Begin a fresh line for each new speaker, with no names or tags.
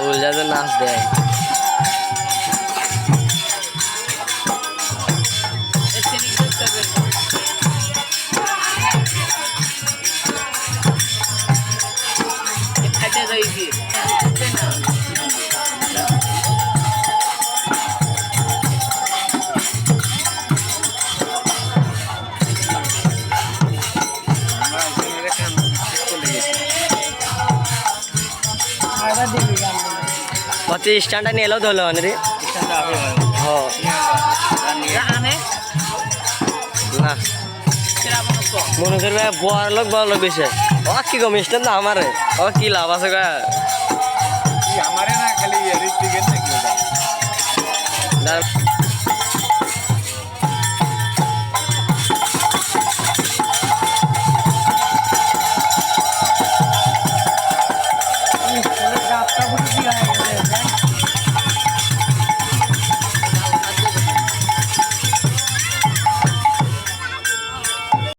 আবুল যাদের নাচ দেয় ಮತ್ತೆ ಸ್ಟ್ಯಾಂಡ ಎಲ್ಲೋದು ಅಲ್ಲ ಅನ್ರಿ ಹೋ না মনে করবে বড় লোক বেশি ও কি গো মিস্টার না আমারে ও কি লাভ আছে গা
আমারে না খালি ঋত্বিকের নাকি